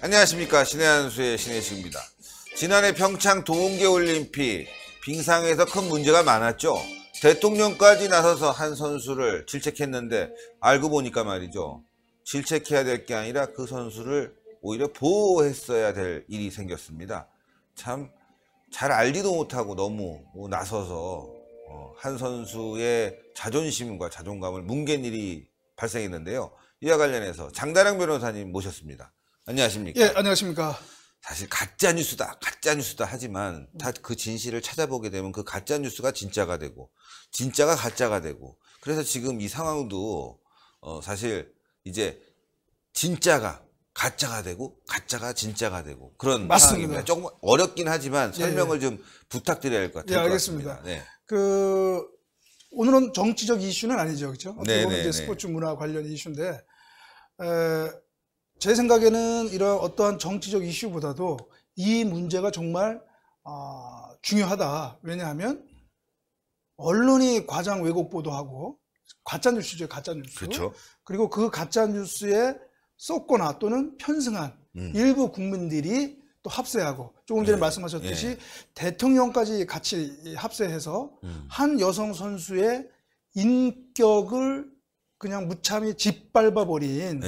안녕하십니까. 신의 한수의 신혜식입니다. 지난해 평창 동계올림픽 빙상에서 큰 문제가 많았죠. 대통령까지 나서서 한 선수를 질책했는데 알고 보니까 말이죠. 질책해야 될 게 아니라 그 선수를 오히려 보호했어야 될 일이 생겼습니다. 참 잘 알지도 못하고 너무 나서서 한 선수의 자존심과 자존감을 뭉갠 일이 발생했는데요. 이와 관련해서 장다량 변호사님 모셨습니다. 안녕하십니까? 예, 안녕하십니까? 사실 가짜뉴스다 하지만 다 그 진실을 찾아보게 되면 그 가짜뉴스가 진짜가 되고 진짜가 가짜가 되고, 그래서 지금 이 상황도 사실 이제 진짜가 가짜가 되고 가짜가 진짜가 되고 그런 맞습니다. 상황입니다. 조금 어렵긴 하지만 설명을 좀 부탁드려야 할 것 같아요. 예, 알겠습니다. 네. 오늘은 정치적 이슈는 아니죠, 그렇죠? 어떻게 보면 이제 네. 스포츠 문화 관련 이슈인데, 제 생각에는 이런 어떠한 정치적 이슈보다도 이 문제가 정말 중요하다. 왜냐하면 언론이 과장 왜곡 보도하고 가짜 뉴스죠, 가짜 뉴스. 그렇죠. 그리고 그 가짜 뉴스에 쏟거나 또는 편승한 일부 국민들이 또 합세하고, 조금 전에 말씀하셨듯이 대통령까지 같이 합세해서 한 여성 선수의 인격을 그냥 무참히 짓밟아버린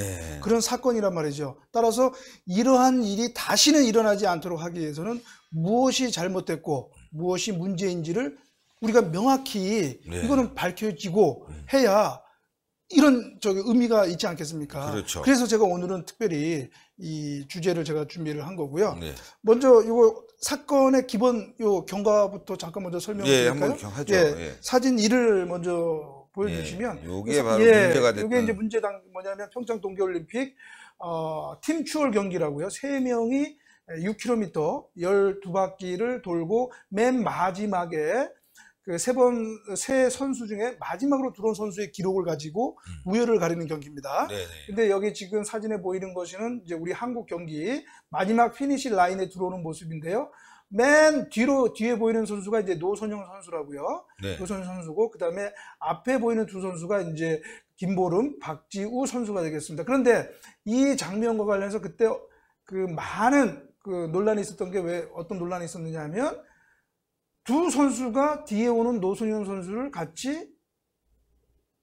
그런 사건이란 말이죠. 따라서 이러한 일이 다시는 일어나지 않도록 하기 위해서는 무엇이 잘못됐고 무엇이 문제인지를 우리가 명확히 이거는 밝혀지고 해야 이런 의미가 있지 않겠습니까? 그렇죠. 그래서 제가 오늘은 특별히 이 주제를 제가 준비를 한 거고요. 네. 먼저 이거 사건의 기본 요 경과부터 잠깐 먼저 설명을 드릴까요? 한번 하죠. 사진 1을 먼저 보여주시면, 요게 바로 문제가 됐던. 이게 이제 문제당 뭐냐면 평창 동계올림픽 팀 추월 경기라고요. 3명이 6km 12바퀴를 돌고 맨 마지막에 그 세 선수 중에 마지막으로 들어온 선수의 기록을 가지고 우열을 가리는 경기입니다. 근데 여기 지금 사진에 보이는 것은 이제 우리 한국 경기 마지막 피니시 라인에 들어오는 모습인데요. 맨 뒤에 보이는 선수가 이제 노선영 선수라고요. 노선영 선수고, 그 다음에 앞에 보이는 두 선수가 이제 김보름, 박지우 선수가 되겠습니다. 그런데 이 장면과 관련해서 그때 그 많은 그 논란이 있었던 게, 왜 어떤 논란이 있었느냐 하면, 두 선수가 뒤에 오는 노선영 선수를 같이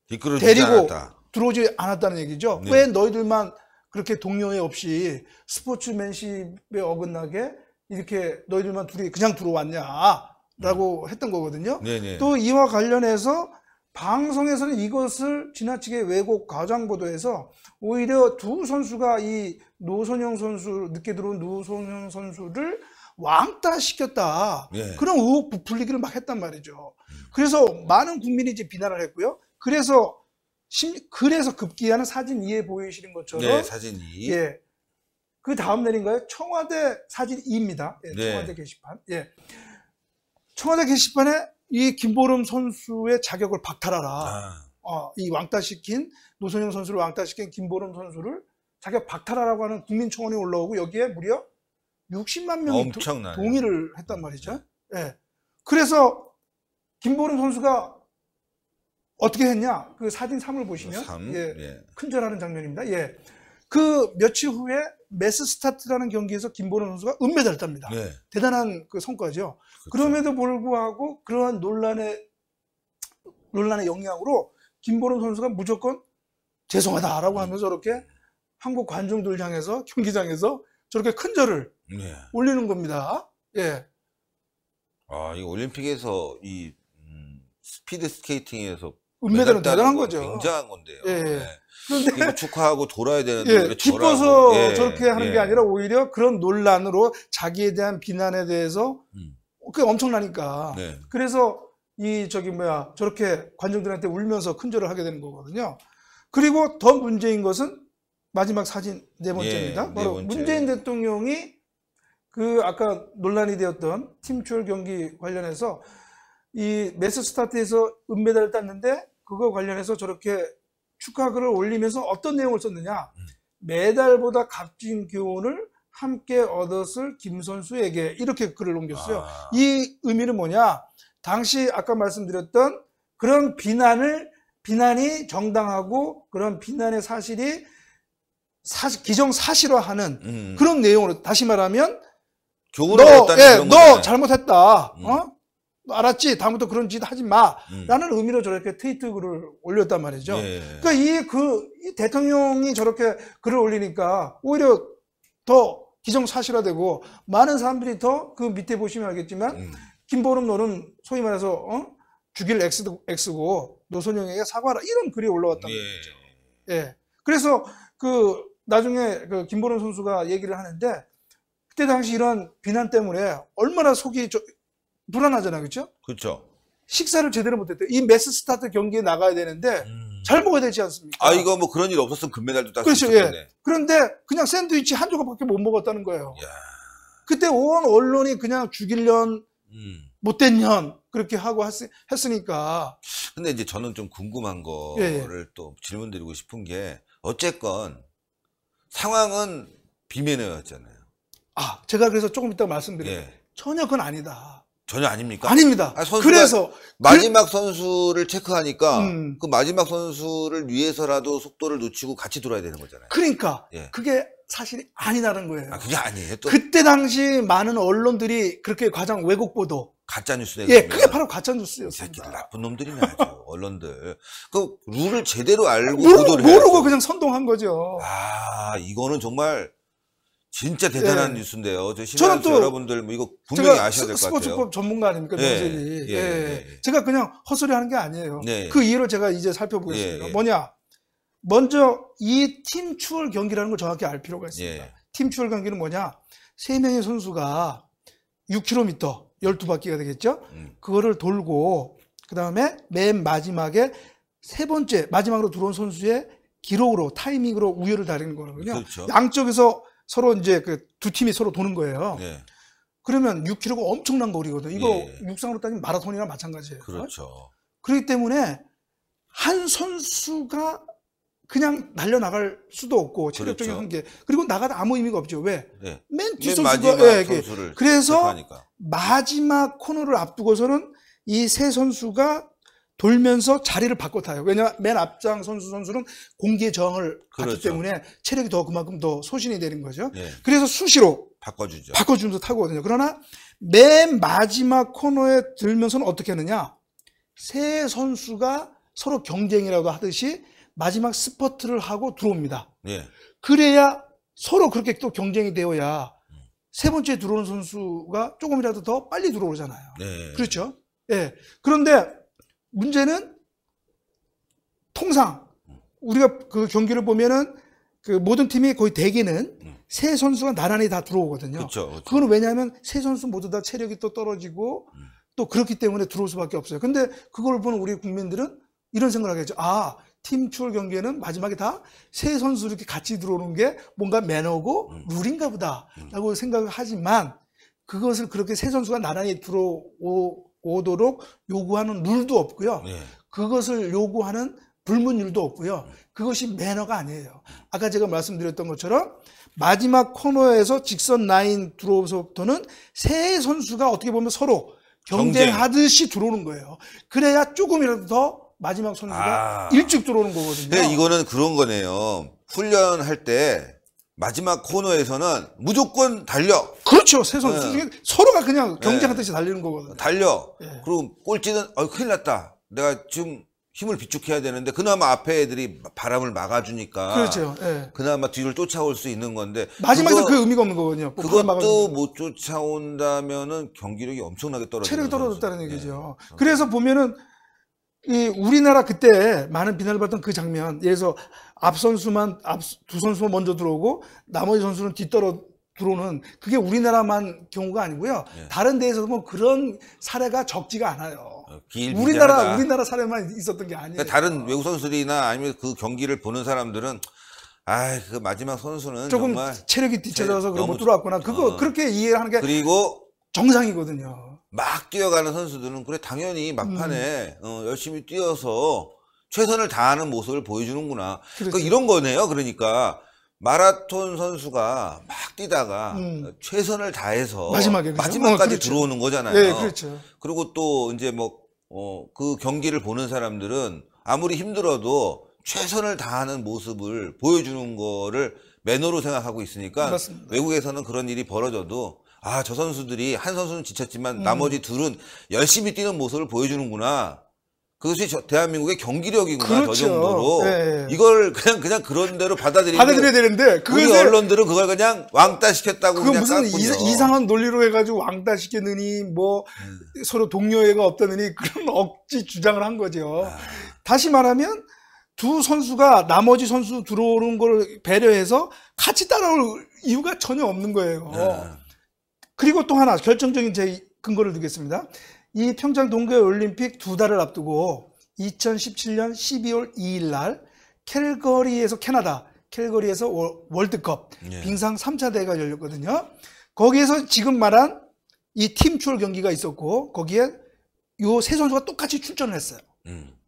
데리고 들어오지 않았다는 얘기죠. 왜 너희들만 그렇게 동료애 없이 스포츠맨십에 어긋나게 이렇게 너희들만 둘이 그냥 들어왔냐라고 했던 거거든요. 또 이와 관련해서 방송에서는 이것을 지나치게 왜곡 과장 보도해서 오히려 두 선수가 이 노선영 선수, 늦게 들어온 노선영 선수를 왕따 시켰다. 그런 의혹 부풀리기를 막 했단 말이죠. 그래서 많은 국민이 이제 비난을 했고요. 그래서 급기야는 사진 2에 보이시는 것처럼, 사진 2. 그 다음 날인가요? 청와대 사진 2입니다. 청와대 게시판. 청와대 게시판에 이 김보름 선수의 자격을 박탈하라. 이 왕따시킨, 노선영 선수를 왕따시킨 김보름 선수를 자격 박탈하라고 하는 국민청원이 올라오고, 여기에 무려 60만 명이 동의를 했단 말이죠. 그래서 김보름 선수가 어떻게 했냐? 그 사진 3을 보시면 큰절하는 장면입니다. 그 며칠 후에 메스 스타트라는 경기에서 김보름 선수가 은메달을 땁니다. 대단한 그 성과죠. 그럼에도 불구하고 그러한 논란의 영향으로 김보름 선수가 무조건 죄송하다라고 하면서 이렇게 한국 관중들 향해서 경기장에서 저렇게 큰절을 올리는 겁니다. 이 올림픽에서 이 스피드 스케이팅에서 은메달은 대단한 거죠. 굉장한 건데요. 그런데 축하하고 돌아야 되는데 기뻐서 저렇게 하는 게 아니라 오히려 그런 논란으로 자기에 대한 비난에 대해서 그게 엄청나니까. 그래서 저렇게 관중들한테 울면서 큰절을 하게 되는 거거든요. 그리고 더 문제인 것은 마지막 사진 4번째입니다. 바로 문재인 대통령이 그 아까 논란이 되었던 팀 추월 경기 관련해서 이 메스 스타트에서 은메달을 땄는데, 그거 관련해서 저렇게 축하글을 올리면서 어떤 내용을 썼느냐. 메달보다 값진 교훈을 함께 얻었을 김 선수에게, 이렇게 글을 옮겼어요. 이 의미는 뭐냐. 당시 아까 말씀드렸던 그런 비난이 정당하고 그런 비난의 사실이 기정사실화하는 그런 내용으로, 다시 말하면 교훈을 얻었다는 그런 너 거잖아요. 잘못했다. 너 알았지? 다음부터 그런 짓 하지 마. 라는 의미로 저렇게 트위트 글을 올렸단 말이죠. 예. 그러니까 이 대통령이 저렇게 글을 올리니까 오히려 더 기정사실화되고 많은 사람들이 더 그 밑에 보시면 알겠지만 김보름 너는 소위 말해서 죽일 X고 노선영에게 사과하라 이런 글이 올라왔단 말이죠. 예. 그래서 그 나중에 그 김보름 선수가 얘기를 하는데 그때 당시 이런 비난 때문에 얼마나 속이 불안하잖아요. 그렇죠? 그렇죠. 식사를 제대로 못했대요. 이 메스 스타트 경기에 나가야 되는데 잘 먹어야 되지 않습니까? 아, 이거 뭐 그런 일 없었으면 금메달도 딸 수 그렇죠. 있었겠네. 예. 그런데 그냥 샌드위치 한 조각밖에 못 먹었다는 거예요. 야. 그때 온 언론이 그냥 죽일 년, 못된 년 그렇게 하고 했으니까. 근데 이제 저는 좀 궁금한 예. 거를 또 질문드리고 싶은 게 어쨌건 상황은 비매너였잖아요. 아, 제가 그래서 조금 이따 말씀드려요. 예. 전혀 그건 아니다. 전혀 아닙니까? 아닙니다. 아, 선수가 그래서 마지막 선수를 체크하니까 음. 그 마지막 선수를 위해서라도 속도를 늦추고 같이 돌아야 되는 거잖아요. 그러니까 예. 그게 사실이 아니라는 거예요. 아, 그게 아니에요. 또 그때 당시 많은 언론들이 그렇게 과장 왜곡 보도. 가짜 뉴스 예, 내고 그게 바로 가짜 이 뉴스였습니다. 새끼들 나쁜 놈들이네 아주 언론들. 그 룰을 제대로 알고 모르고, 보도를 해야죠. 모르고 그냥 선동한 거죠. 아, 이거는 정말 진짜 대단한 예. 뉴스인데요. 저 저는 시청자 또 여러분들 뭐 이거 분명히 제가 아셔야 될 것 같아요. 스포츠법 전문가 아닙니까, 예, 명색이. 예, 예. 제가 그냥 헛소리 하는 게 아니에요. 예. 그 이유를 제가 이제 살펴보겠습니다. 예, 예. 뭐냐? 먼저 이 팀 추월 경기라는 걸 정확히 알 필요가 있습니다. 예. 팀 추월 경기는 뭐냐? 3명의 선수가 6km, 12바퀴가 되겠죠? 그거를 돌고, 그 다음에 맨 마지막에 세 번째, 마지막으로 들어온 선수의 기록으로, 타이밍으로 우열을 가리는 거거든요. 그렇죠. 양쪽에서 서로 이제 그 두 팀이 서로 도는 거예요. 예. 그러면 6km가 엄청난 거리거든요. 이거 예. 육상으로 따지면 마라톤이랑 마찬가지예요. 그렇죠. 그렇기 때문에 한 선수가 그냥 달려나갈 수도 없고 체력적인 그렇죠. 한계. 그리고 나가도 아무 의미가 없죠. 왜? 예. 맨 맨 뒷선수가 마지막 예, 선수를 그래서 체크하니까. 마지막 코너를 앞두고서는 이 세 선수가 돌면서 자리를 바꿔 타요. 왜냐하면 맨 앞장 선수는 공기의 저항을 받기 그렇죠. 때문에 체력이 더 그만큼 더 소진이 되는 거죠. 예. 그래서 수시로 바꿔주죠. 바꿔주면서 타거든요. 그러나 맨 마지막 코너에 들면서는 어떻게 하느냐? 세 선수가 서로 경쟁이라도 하듯이 마지막 스퍼트를 하고 들어옵니다. 예. 그래야 서로 그렇게 또 경쟁이 되어야 세 번째 들어오는 선수가 조금이라도 더 빨리 들어오잖아요. 네. 그렇죠? 예. 그런데 문제는 통상 우리가 그 경기를 보면은 그 모든 팀이 거의 대개는 세 선수가 나란히 다 들어오거든요. 그렇죠. 그건 왜냐하면 세 선수 모두 다 체력이 또 떨어지고 또 그렇기 때문에 들어올 수밖에 없어요. 근데 그걸 보는 우리 국민들은 이런 생각을 하겠죠. 아, 팀 추월 경기에는 마지막에 다 세 선수 이렇게 같이 들어오는 게 뭔가 매너고 룰인가 보다 라고 생각을 하지만 그것을 그렇게 세 선수가 나란히 들어오도록 요구하는 룰도 없고요. 예. 그것을 요구하는 불문율도 없고요. 그것이 매너가 아니에요. 아까 제가 말씀드렸던 것처럼 마지막 코너에서 직선 라인 들어오서부터는 세 선수가 어떻게 보면 서로 경쟁하듯이 들어오는 거예요. 그래야 조금이라도 더 마지막 선수가 일찍 들어오는 거거든요. 네, 이거는 그런 거네요. 훈련할 때 마지막 코너에서는 무조건 달려. 그렇죠. 세 선수 네. 중에 서로가 그냥 경쟁하듯이 달리는 거거든요. 달려. 예. 그리고 꼴찌는 큰일 났다. 내가 지금 힘을 비축해야 되는데 그나마 앞에 애들이 바람을 막아주니까 그렇죠. 예. 그나마 뒤를 쫓아올 수 있는 건데 마지막에 그 의미가 없는 거거든요. 그것도 못 쫓아온다면은 경기력이 엄청나게 떨어지는 체력이 떨어졌다는 선수. 얘기죠. 네. 그래서 보면은 이 우리나라 그때 많은 비난을 받던 그 장면, 예를 들어서 두 선수만 먼저 들어오고 나머지 선수는 뒤떨어 들어오는 그게 우리나라만 경우가 아니고요. 예. 다른 데에서도 뭐 그런 사례가 적지가 않아요. 기일비재하다. 우리나라 사례만 있었던 게 아니에요. 그러니까 다른 외국 선수들이나 아니면 그 경기를 보는 사람들은 그 마지막 선수는 조금 정말 체력이 뒤쳐져서 너무 못 들어왔구나. 그렇게 이해를 하는 게 그리고 정상이거든요. 막 뛰어가는 선수들은 그래 당연히 막판에 열심히 뛰어서 최선을 다하는 모습을 보여주는구나. 그렇죠. 그러니까 이런 거네요. 그러니까 마라톤 선수가 막 뛰다가 최선을 다해서 마지막에, 그죠? 마지막까지 그렇죠. 들어오는 거잖아요. 네, 그렇죠. 그리고 또 이제 그 경기를 보는 사람들은 아무리 힘들어도 최선을 다하는 모습을 보여주는 거를 매너로 생각하고 있으니까 맞습니다. 외국에서는 그런 일이 벌어져도 아, 저 선수들이 한 선수는 지쳤지만 나머지 둘은 열심히 뛰는 모습을 보여주는구나. 그것이 대한민국의 경기력이구나. 그렇죠. 저 정도로 네. 이걸 그냥 그런 대로 받아들여야 되는데 우리 언론들은 그걸 그냥 왕따 시켰다고 그건 그냥 무슨 깠군요. 이상한 논리로 해가지고 왕따 시켰느니 뭐 서로 동료애가 없다느니 그런 억지 주장을 한 거죠. 다시 말하면 두 선수가 나머지 선수 들어오는 걸 배려해서 같이 따라올 이유가 전혀 없는 거예요. 그리고 또 하나 결정적인 제 근거를 두겠습니다. 이 평창 동계올림픽 2달을 앞두고 2017년 12월 2일 날 캘거리에서 캘거리에서 월드컵 예. 빙상 3차 대회가 열렸거든요. 거기에서 지금 말한 이 팀 추월 경기가 있었고 거기에 요 세 선수가 똑같이 출전을 했어요.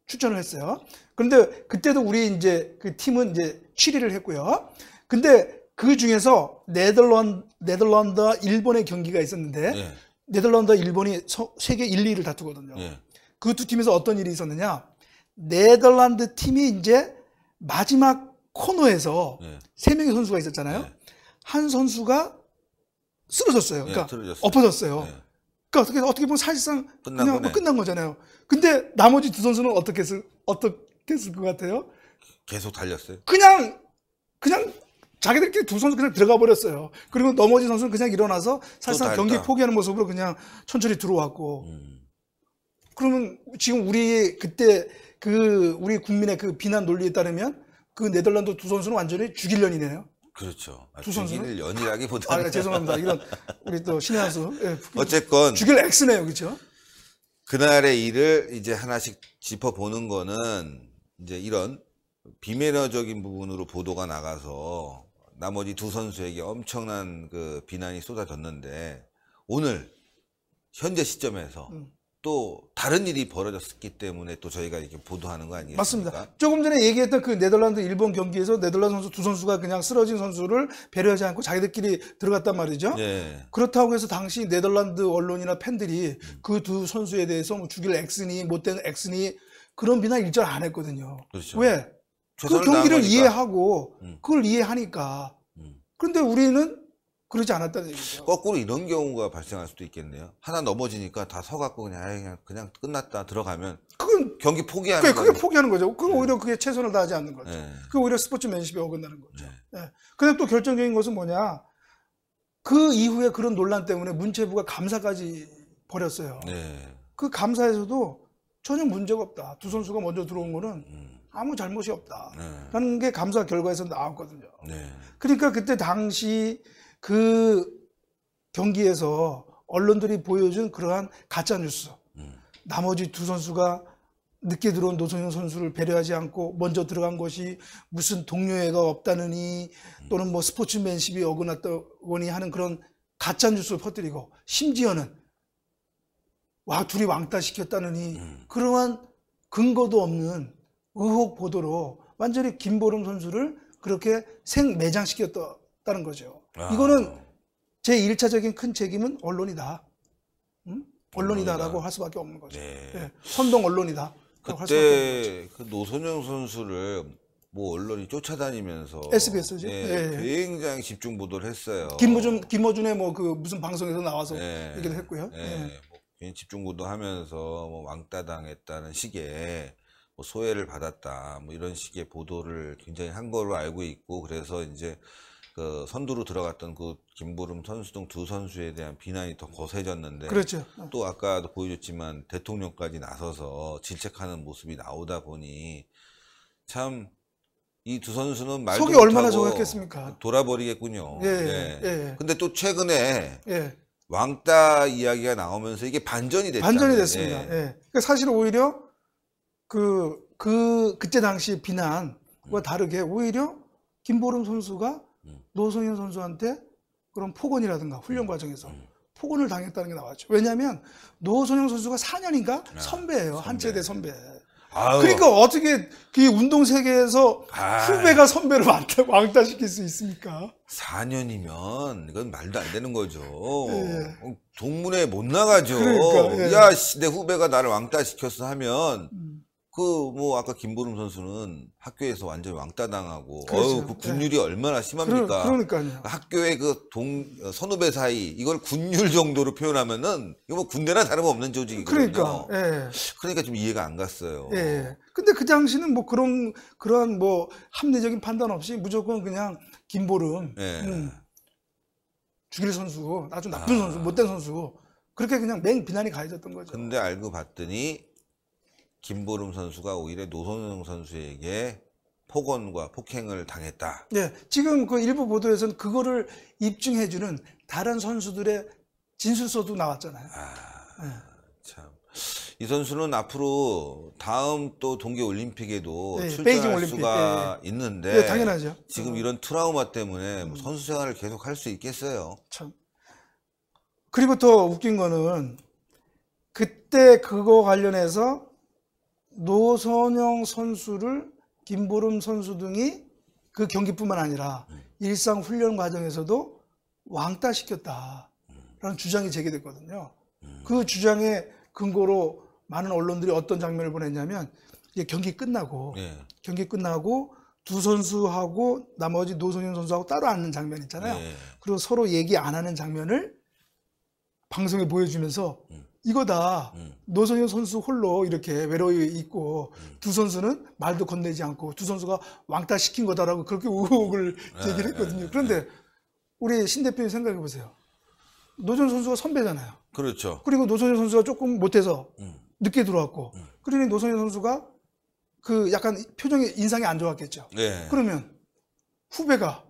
출전을 했어요. 그런데 그때도 우리 이제 그 팀은 이제 7위를 했고요. 근데 그 중에서 네덜란드와 일본의 경기가 있었는데 예. 네덜란드와 일본이 세계 1, 2위를 다투거든요. 예. 그 두 팀에서 어떤 일이 있었느냐? 네덜란드 팀이 이제 마지막 코너에서 예. 세 명의 선수가 있었잖아요. 예. 한 선수가 쓰러졌어요. 그러니까 틀어졌어요. 엎어졌어요. 예. 그러니까 어떻게 보면 사실상 끝난 그냥 거네. 끝난 거잖아요. 근데 나머지 두 선수는 어떻게 했을 것 같아요? 계속 달렸어요. 그냥 자기들끼리 두 선수 그냥 들어가 버렸어요. 그리고 나머지 선수는 그냥 일어나서 사실상 경기 포기하는 모습으로 그냥 천천히 들어왔고. 그러면 지금 우리 그때 우리 국민의 그 비난 논리에 따르면 그 네덜란드 두 선수는 완전히 죽일 년이네요. 그렇죠. 두 선수는? 연이라기보다는 죄송합니다. 이런 우리 또 신의 한 수. 예, 어쨌건 죽일 X네요, 그렇죠? 그날의 일을 이제 하나씩 짚어보는 거는 이제 이런 비매너적인 부분으로 보도가 나가서 나머지 두 선수에게 엄청난 그 비난이 쏟아졌는데 오늘 현재 시점에서 또 다른 일이 벌어졌기 때문에 또 저희가 이렇게 보도하는 거 아니겠습니까? 맞습니다. 조금 전에 얘기했던 그 네덜란드 일본 경기에서 네덜란드 선수 두 선수가 그냥 쓰러진 선수를 배려하지 않고 자기들끼리 들어갔단 말이죠. 네. 그렇다고 해서 당시 네덜란드 언론이나 팬들이 그 두 선수에 대해서 뭐 죽일 X니 못된 X니 그런 비난 일절 안 했거든요. 그렇죠. 왜? 그 최선을 경기를 다한 거니까. 이해하고 그걸 이해하니까. 그런데 우리는 그러지 않았다는 얘기죠. 거꾸로 이런 경우가 발생할 수도 있겠네요. 하나 넘어지니까 다 서갖고 그냥 끝났다 들어가면 그건 경기 포기하는 그게 포기하는 거죠. 그건 오히려 그게 최선을 다하지 않는 거죠. 네. 그게 오히려 스포츠맨십에 어긋나는 거죠. 네. 근데 또 결정적인 것은 뭐냐? 그 이후에 그런 논란 때문에 문체부가 감사까지 벌였어요. 네. 그 감사에서도 전혀 문제가 없다. 두 선수가 먼저 들어온 거는 아무 잘못이 없다. 라는 게 감사 결과에서 나왔거든요. 네. 그러니까 그때 당시 그 경기에서 언론들이 보여준 그러한 가짜 뉴스. 나머지 두 선수가 늦게 들어온 노성현 선수를 배려하지 않고 먼저 들어간 것이 무슨 동료애가 없다느니 또는 뭐 스포츠맨십이 어긋났더니 하는 그런 가짜 뉴스를 퍼뜨리고 심지어는 둘이 왕따 시켰다느니 그러한 근거도 없는 의혹 보도로 완전히 김보름 선수를 그렇게 생매장시켰다는 거죠. 이거는 제 1차적인 큰 책임은 언론이다. 언론이다라고 할 수밖에 없는 거죠. 네. 예, 선동 언론이다. 그때 그 노선영 선수를 뭐 언론이 쫓아다니면서 SBS죠. 예, 굉장히 집중 보도를 했어요. 김어준의 뭐 그 무슨 방송에서 나와서 얘기를 했고요. 뭐 괜히 집중 보도하면서 뭐 왕따 당했다는 식의 뭐 소외를 받았다 뭐 이런 식의 보도를 굉장히 한 걸로 알고 있고 그래서 이제 그 선두로 들어갔던 그 김보름 선수 등 두 선수에 대한 비난이 더 거세졌는데 그렇죠. 또 아까도 보여줬지만 대통령까지 나서서 질책하는 모습이 나오다 보니 참 이 두 선수는 말도 속이 얼마나 못하고 좋았겠습니까? 돌아버리겠군요. 예. 근데 또 최근에 예. 왕따 이야기가 나오면서 이게 반전이 됐잖아요. 반전이 됐습니다. 예. 그러니까 사실 오히려 그때 당시 비난과 다르게 오히려 김보름 선수가 노성현 선수한테 그런 폭언이라든가 훈련 과정에서 폭언을 당했다는 게 나왔죠. 왜냐하면 노성현 선수가 4년인가 선배예요. 한 세대 선배. 그러니까 어떻게 그 운동 세계에서 후배가 선배를 왕따시킬 수 있습니까? 4년이면 이건 말도 안 되는 거죠. 예. 동문회 못 나가죠. 그러니까, 예. 야, 내 후배가 나를 왕따시켰어 하면 뭐 아까 김보름 선수는 학교에서 완전히 왕따 당하고 그렇죠. 그 군율이 얼마나 심합니까? 그러니까요. 학교의 그 선후배 사이 이걸 군율 정도로 표현하면은 이거 뭐 군대나 다름없는 조직이거든요. 그러니까, 예. 그러니까 좀 이해가 안 갔어요. 예. 근데 그 당시는 뭐 그런 뭐 합리적인 판단 없이 무조건 그냥 김보름, 예. 죽일 선수, 아주 나쁜 선수, 못된 선수. 그렇게 그냥 맹비난이 가해졌던 거죠. 근데 알고 봤더니 김보름 선수가 오히려 노선영 선수에게 폭언과 폭행을 당했다. 예. 지금 그 일부 보도에서는 그거를 입증해주는 다른 선수들의 진술서도 나왔잖아요. 참. 이 선수는 앞으로 다음 또 동계올림픽에도 네, 출전할 베이징 올림픽. 수가 예. 있는데 예, 당연하죠. 지금 이런 트라우마 때문에 뭐 선수 생활을 계속 할 수 있겠어요? 참. 그리고 더 웃긴 거는 그때 그거 관련해서 노선영 선수를 김보름 선수 등이 그 경기뿐만 아니라 일상 훈련 과정에서도 왕따시켰다라는 주장이 제기됐거든요. 그 주장의 근거로 많은 언론들이 어떤 장면을 보냈냐면 이제 경기 끝나고 두 선수하고 나머지 노선영 선수하고 따로 앉는 장면 있잖아요. 그리고 서로 얘기 안 하는 장면을 방송에 보여주면서 이거다. 노선영 선수 홀로 이렇게 외로이 있고 두 선수는 말도 건네지 않고 두 선수가 왕따 시킨 거다라고 그렇게 의혹을 제기를 했거든요. 그런데 우리 신 대표님 생각해 보세요. 노선영 선수가 선배잖아요. 그렇죠. 그리고 노선영 선수가 조금 못해서 늦게 들어왔고 그러니 노선영 선수가 그 약간 표정이 인상이 안 좋았겠죠. 네. 그러면 후배가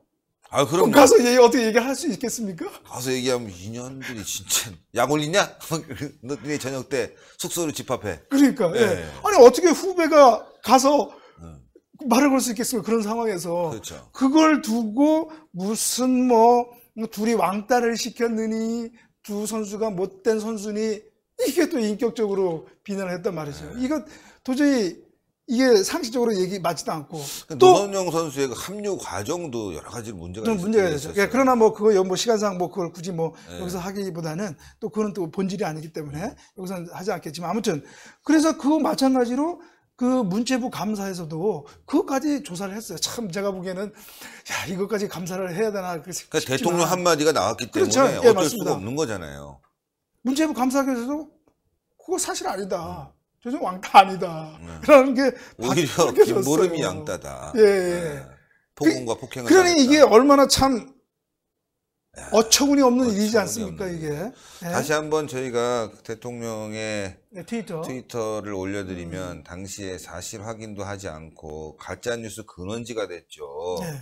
그럼 가서 어떻게 얘기할 수 있겠습니까? 가서 얘기하면 인연들이 진짜 약 올리냐? 너네 저녁 때 숙소로 집합해. 그러니까 네. 예. 아니 어떻게 후배가 가서 말을 걸 수 있겠습니까? 그런 상황에서 그렇죠. 그걸 두고 무슨 뭐 둘이 왕따를 시켰느니 두 선수가 못된 선수니 이게 또 인격적으로 비난을 했단 말이죠. 이거 도저히 이게 상식적으로 얘기 맞지도 않고 또 노선영 선수의 그 합류 과정도 여러 가지 문제가 좀 문제가 되죠. 있었어요. 그러나 뭐 그거 뭐 시간상 뭐 그걸 굳이 뭐 네. 여기서 하기보다는 또 그거는 또 본질이 아니기 때문에 여기서는 하지 않겠지만 아무튼 그래서 그거 마찬가지로 그 문체부 감사에서도 그것까지 조사를 했어요. 참 제가 보기에는 야 이것까지 감사를 해야 되나 그러니까 대통령 한마디가 나왔기 때문에 그렇죠. 예, 어쩔 맞습니다. 수가 없는 거잖아요. 문체부 감사에서도 그거 사실 아니다. 저 왕따 아니다. 라는 게 오히려 김보름이 양따다. 예, 예. 폭언과 폭행을 그러니 당했다. 이게 얼마나 참 어처구니 없는 어처구니 일이지 않습니까 없는 이게. 예? 다시 한번 저희가 대통령의 네, 트위터를 올려드리면 당시에 사실 확인도 하지 않고 가짜뉴스 근원지가 됐죠. 네.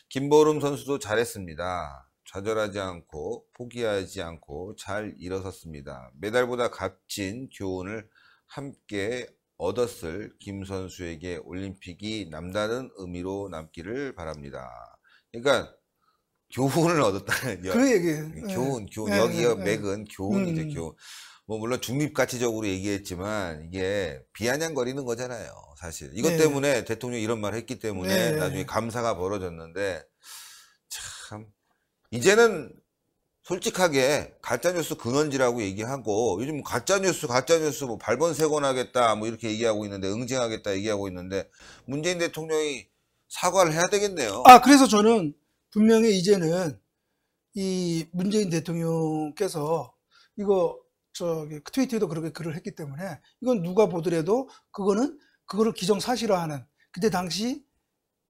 김보름 선수도 잘했습니다. 좌절하지 않고 포기하지 않고 잘 일어섰습니다. 메달보다 값진 교훈을 함께 얻었을 김 선수에게 올림픽이 남다른 의미로 남기를 바랍니다. 그러니까 교훈을 얻었다는 그 얘기. 교훈 네, 여기가 네, 맥은 교훈이죠. 교훈. 뭐 물론 중립가치적으로 얘기했지만 이게 비아냥거리는 거잖아요. 사실 이것 네. 때문에 대통령이 이런 말을 했기 때문에 네. 나중에 감사가 벌어졌는데 참 이제는 솔직하게 가짜뉴스 근원지라고 얘기하고 요즘 가짜뉴스 뭐 발본색원하겠다 뭐 이렇게 얘기하고 있는데 응징하겠다 얘기하고 있는데 문재인 대통령이 사과를 해야 되겠네요. 그래서 저는 분명히 이제는 이 문재인 대통령께서 이거 트위터에도 그렇게 글을 했기 때문에 이건 누가 보더라도 그거를 기정사실화하는 그때 당시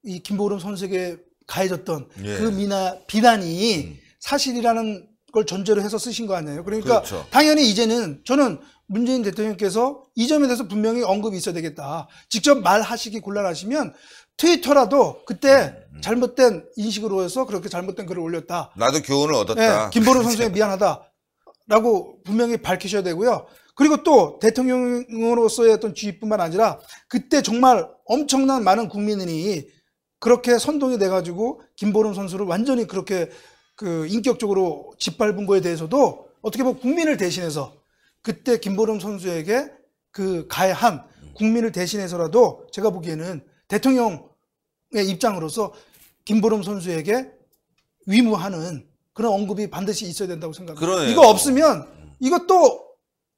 이 김보름 선수에게 가해졌던 예. 그 비난이 사실이라는 걸 전제로 해서 쓰신 거 아니에요. 그러니까 그렇죠. 당연히 이제는 저는 문재인 대통령께서 이 점에 대해서 분명히 언급이 있어야 되겠다. 직접 말하시기 곤란하시면 트위터라도 그때 잘못된 인식으로 해서 그렇게 잘못된 글을 올렸다. 나도 교훈을 얻었다. 네, 김보름 선수에 미안하다라고 분명히 밝히셔야 되고요. 그리고 또 대통령으로서의 어떤 지위뿐만 아니라 그때 정말 엄청난 많은 국민들이 그렇게 선동이 돼가지고 김보름 선수를 완전히 그렇게 그 인격적으로 짓밟은 거에 대해서도 어떻게 보면 국민을 대신해서 그때 김보름 선수에게 그 가해한 국민을 대신해서라도 제가 보기에는 대통령의 입장으로서 김보름 선수에게 위무하는 그런 언급이 반드시 있어야 된다고 생각합니다. 그러네요. 이거 없으면 이거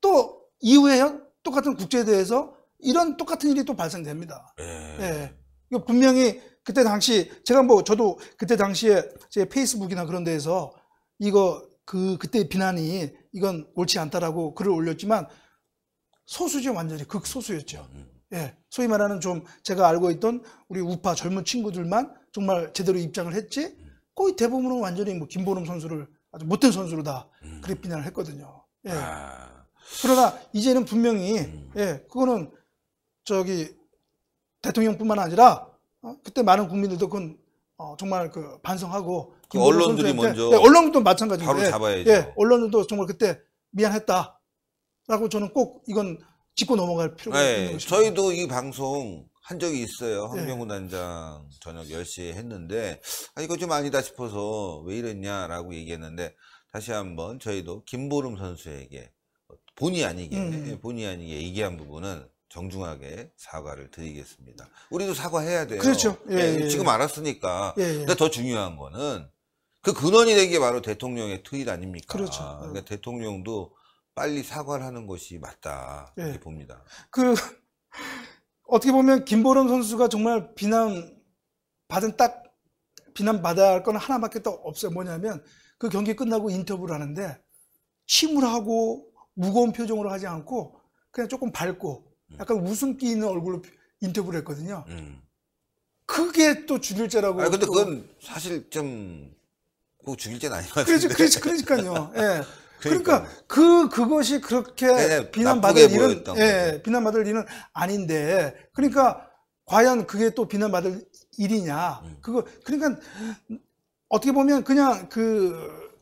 또 이후에 똑같은 국제대회에서 이런 똑같은 일이 또 발생됩니다. 예. 예. 이거 분명히 그때 당시 제가 저도 그때 당시에 제 페이스북이나 그런 데에서 이거 그때 비난이 이건 옳지 않다라고 글을 올렸지만 소수죠. 완전히 극소수였죠. 예. 소위 말하는 좀 제가 알고 있던 우리 우파 젊은 친구들만 정말 제대로 입장을 했지 거의 대부분은 완전히 뭐 김보름 선수를 아주 못된 선수로 다 그렇게 비난을 했거든요. 예. 그러나 이제는 분명히 예, 그거는 대통령뿐만 아니라 그때 많은 국민들도 그건 정말 반성하고 그 언론들이 먼저 네, 언론도 마찬가지인데 바로 잡아야죠. 예, 언론들도 정말 그때 미안했다라고 저는 꼭 이건 짚고 넘어갈 필요가 있는 것입니다. 저희도 이 방송 한 적이 있어요. 네. 황병우 단장 저녁 10시에 했는데 이거 좀 아니다 싶어서 왜 이랬냐라고 얘기했는데 다시 한번 저희도 김보름 선수에게 본의 아니게 얘기한 부분은 정중하게 사과를 드리겠습니다. 우리도 사과해야 돼요. 그렇죠. 예, 지금 알았으니까. 예. 근데 더 중요한 거는 그 근원이 된 게 바로 대통령의 트윗 아닙니까? 그렇죠. 그러니까 대통령도 빨리 사과를 하는 것이 맞다. 이렇게 봅니다. 어떻게 보면 김보름 선수가 정말 비난받아야 할 건 하나밖에 또 없어요. 뭐냐면 그 경기 끝나고 인터뷰를 하는데 침울하고 무거운 표정으로 하지 않고 그냥 조금 밝고 약간 웃음기 있는 얼굴로 인터뷰를 했거든요. 그게 또 죽일 죄라고. 근데 그건 사실 좀 꼭 죽일 죄는 아닌 것 같은데. 그러니까요. 예. 그러니까 그것이 그렇게 비난받을 일은 아닌데, 그러니까 과연 그게 또 비난받을 일이냐? 그러니까 어떻게 보면 그냥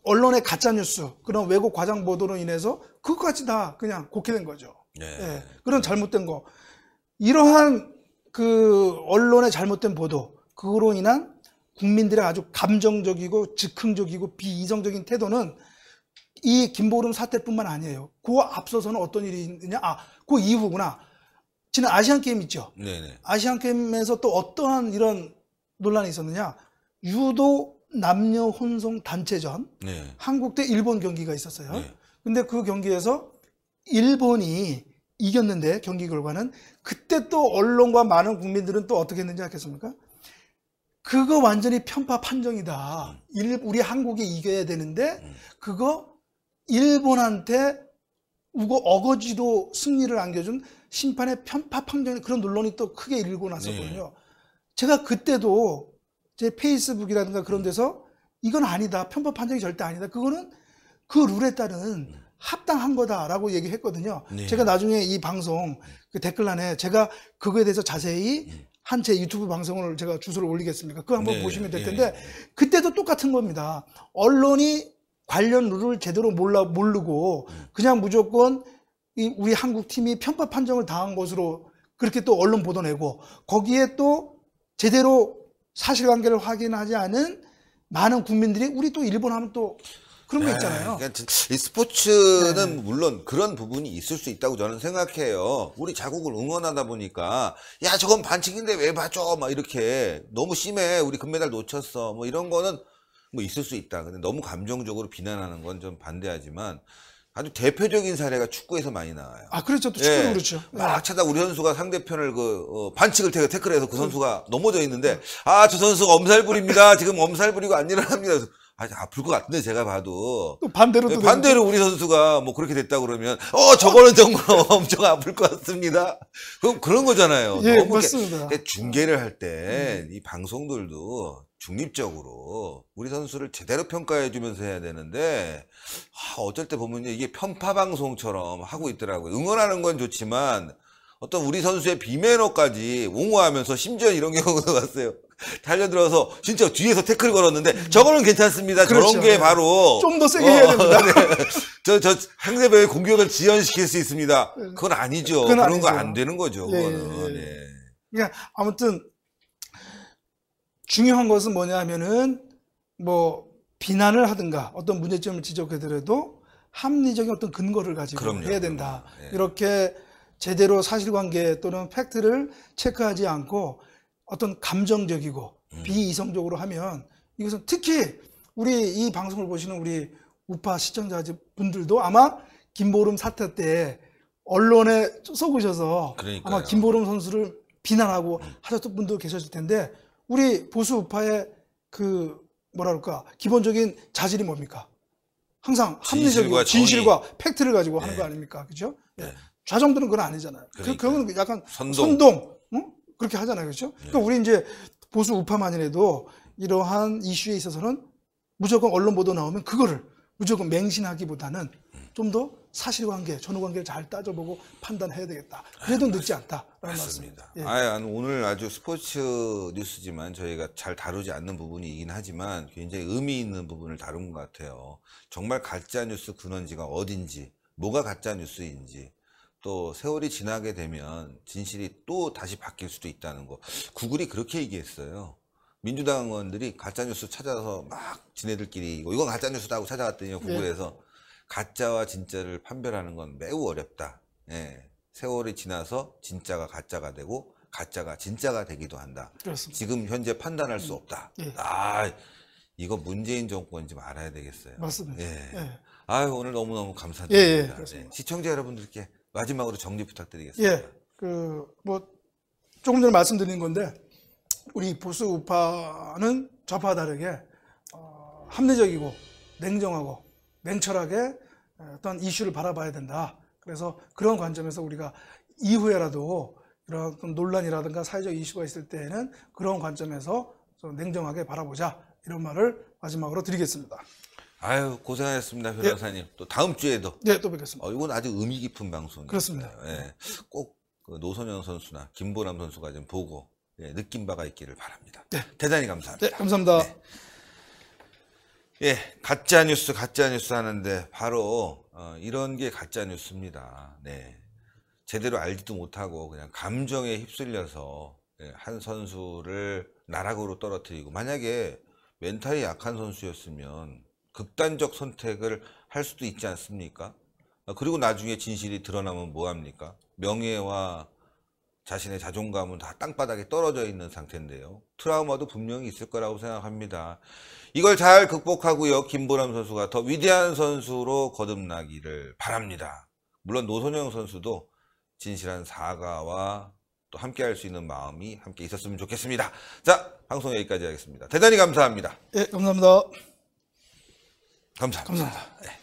언론의 가짜 뉴스, 그런 왜곡 과장 보도로 인해서 그것까지 다 그냥 곡해된 거죠. 네. 예. 그런 잘못된 거, 이러한 언론의 잘못된 보도, 그거로 인한 국민들의 아주 감정적이고 즉흥적이고 비이성적인 태도는 이 김보름 사태뿐만 아니에요. 그 앞서서는 어떤 일이 있느냐? 그 이후구나. 지난 아시안 게임 있죠. 네네. 아시안 게임에서 또 어떠한 이런 논란이 있었느냐? 유도 남녀 혼성 단체전, 네. 한국 대 일본 경기가 있었어요. 네. 근데 그 경기에서 일본이 이겼는데 경기 결과는 그때 또 언론과 많은 국민들은 또 어떻게 했는지 알겠습니까? 그거 완전히 편파 판정이다. 우리 한국이 이겨야 되는데 그거 일본한테 어거지도 승리를 안겨준 심판의 편파 판정, 그런 논란이 또 크게 일고 났었거든요. 제가 그때도 제 페이스북이라든가 그런 데서 이건 아니다. 편파 판정이 절대 아니다. 그거는 그 룰에 따른 합당한 거다라고 얘기했거든요. 네. 제가 나중에 이 방송 댓글란에 제가 그거에 대해서 자세히 한 제 유튜브 방송을 제가 주소를 올리겠습니다. 그거 한번 보시면 될 텐데 그때도 똑같은 겁니다. 언론이 관련 룰을 제대로 모르고 그냥 무조건 우리 한국 팀이 편파 판정을 당한 것으로 그렇게 또 언론 보도 내고 거기에 또 제대로 사실관계를 확인하지 않은 많은 국민들이 우리 또 일본 하면 또 그런 거 있잖아요. 그러니까 이 스포츠는 물론 그런 부분이 있을 수 있다고 저는 생각해요. 우리 자국을 응원하다 보니까 야 저건 반칙인데 왜 봐줘 막 이렇게 너무 심해 우리 금메달 놓쳤어 뭐 이런 거는 뭐 있을 수 있다. 근데 너무 감정적으로 비난하는 건 좀 반대하지만 아주 대표적인 사례가 축구에서 많이 나와요. 그렇죠. 또 축구는 그렇죠. 막 차다 우리 선수가 상대편을 반칙을 태클해서 그 선수가 넘어져 있는데 저 선수가 엄살 부립니다. 지금 엄살 부리고 안 일어납니다. 그래서 아플 것 같은데 제가 봐도 또 반대로 우리 선수가 뭐 그렇게 됐다 그러면 저거는 정말 엄청 아플 것 같습니다. 그런 거잖아요. 예, 너무 맞습니다. 중계를 할 때 이 방송들도 중립적으로 우리 선수를 제대로 평가해 주면서 해야 되는데 어쩔 때 보면 이게 편파 방송처럼 하고 있더라고요. 응원하는 건 좋지만 어떤 우리 선수의 비매너까지 옹호하면서 심지어 이런 경우도 봤어요. 달려들어서 진짜 뒤에서 태클 걸었는데 저거는 괜찮습니다. 그렇죠. 저런 게 바로 좀 더 세게 해야 됩니다. 저 상대방의 공격을 지연시킬 수 있습니다. 그건 아니죠. 그건 그런 거 아니죠. 안 되는 거죠. 그거는. 그러니까 아무튼 중요한 것은 뭐냐면은 뭐 비난을 하든가 어떤 문제점을 지적하더라도 합리적인 어떤 근거를 가지고 해야 된다. 이렇게 제대로 사실관계 또는 팩트를 체크하지 않고 어떤 감정적이고 비이성적으로 하면 이것은 특히 우리 이 방송을 보시는 우리 우파 시청자분들도 아마 김보름 사태 때 언론에 쏘으셔서 그러니까요. 아마 김보름 선수를 비난하고 하셨던 분도 계셨을 텐데 우리 보수 우파의 그 뭐라 그럴까 기본적인 자질이 뭡니까? 항상 합리적이고 진실과 팩트를 가지고 하는 거 아닙니까? 그죠? 네. 좌정들은 그건 아니잖아요. 그러니까요. 그건 약간 선동. 응? 그렇게 하잖아요. 그렇죠? 그러니까 우리 이제 보수 우파만이라도 이러한 이슈에 있어서는 무조건 언론 보도 나오면 그거를 무조건 맹신하기보다는 좀 더 사실관계, 전후관계를 잘 따져보고 판단해야 되겠다. 그래도 늦지 않다라는 맞습니다. 말씀입니다. 예. 오늘 아주 스포츠 뉴스지만 저희가 잘 다루지 않는 부분이긴 하지만 굉장히 의미 있는 부분을 다룬 것 같아요. 정말 가짜 뉴스 근원지가 어딘지, 뭐가 가짜 뉴스인지, 또 세월이 지나게 되면 진실이 또 다시 바뀔 수도 있다는 거. 구글이 그렇게 얘기했어요. 민주당 의원들이 가짜뉴스 찾아서 막 지네들끼리 이건 가짜뉴스다 고 찾아갔더니 구글에서 가짜와 진짜를 판별하는 건 매우 어렵다. 예. 세월이 지나서 진짜가 가짜가 되고 가짜가 진짜가 되기도 한다. 그렇습니다. 지금 현재 판단할 수 없다. 예. 이거 문재인 정권 좀 알아야 되겠어요. 맞습니다. 예. 예. 오늘 너무너무 감사드립니다. 그렇습니다. 시청자 여러분들께 마지막으로 정리 부탁드리겠습니다. 예. 조금 전에 말씀드린 건데 우리 보수 우파는 좌파와 다르게 합리적이고 냉정하고 냉철하게 어떤 이슈를 바라봐야 된다. 그래서 그런 관점에서 우리가 이후에라도 이런 논란이라든가 사회적 이슈가 있을 때에는 그런 관점에서 좀 냉정하게 바라보자. 이런 말을 마지막으로 드리겠습니다. 고생하셨습니다, 변호사님. 또 다음 주에도. 네, 또 뵙겠습니다. 이건 아주 의미 깊은 방송이에요. 그렇습니다. 예. 꼭 그 노선영 선수나 김보람 선수가 좀 보고 느낀 바가 있기를 바랍니다. 네. 대단히 감사합니다. 네, 감사합니다. 예, 가짜 뉴스 하는데 바로 이런 게 가짜 뉴스입니다. 네, 제대로 알지도 못하고 그냥 감정에 휩쓸려서 한 선수를 나락으로 떨어뜨리고, 만약에 멘탈이 약한 선수였으면 극단적 선택을 할 수도 있지 않습니까? 그리고 나중에 진실이 드러나면 뭐합니까? 명예와 자신의 자존감은 다 땅바닥에 떨어져 있는 상태인데요. 트라우마도 분명히 있을 거라고 생각합니다. 이걸 잘 극복하고요. 김보람 선수가 더 위대한 선수로 거듭나기를 바랍니다. 물론 노선영 선수도 진실한 사과와 또 함께 할 수 있는 마음이 함께 있었으면 좋겠습니다. 자, 방송 여기까지 하겠습니다. 대단히 감사합니다. 예, 감사합니다. 감사합니다. 감사합니다. 네.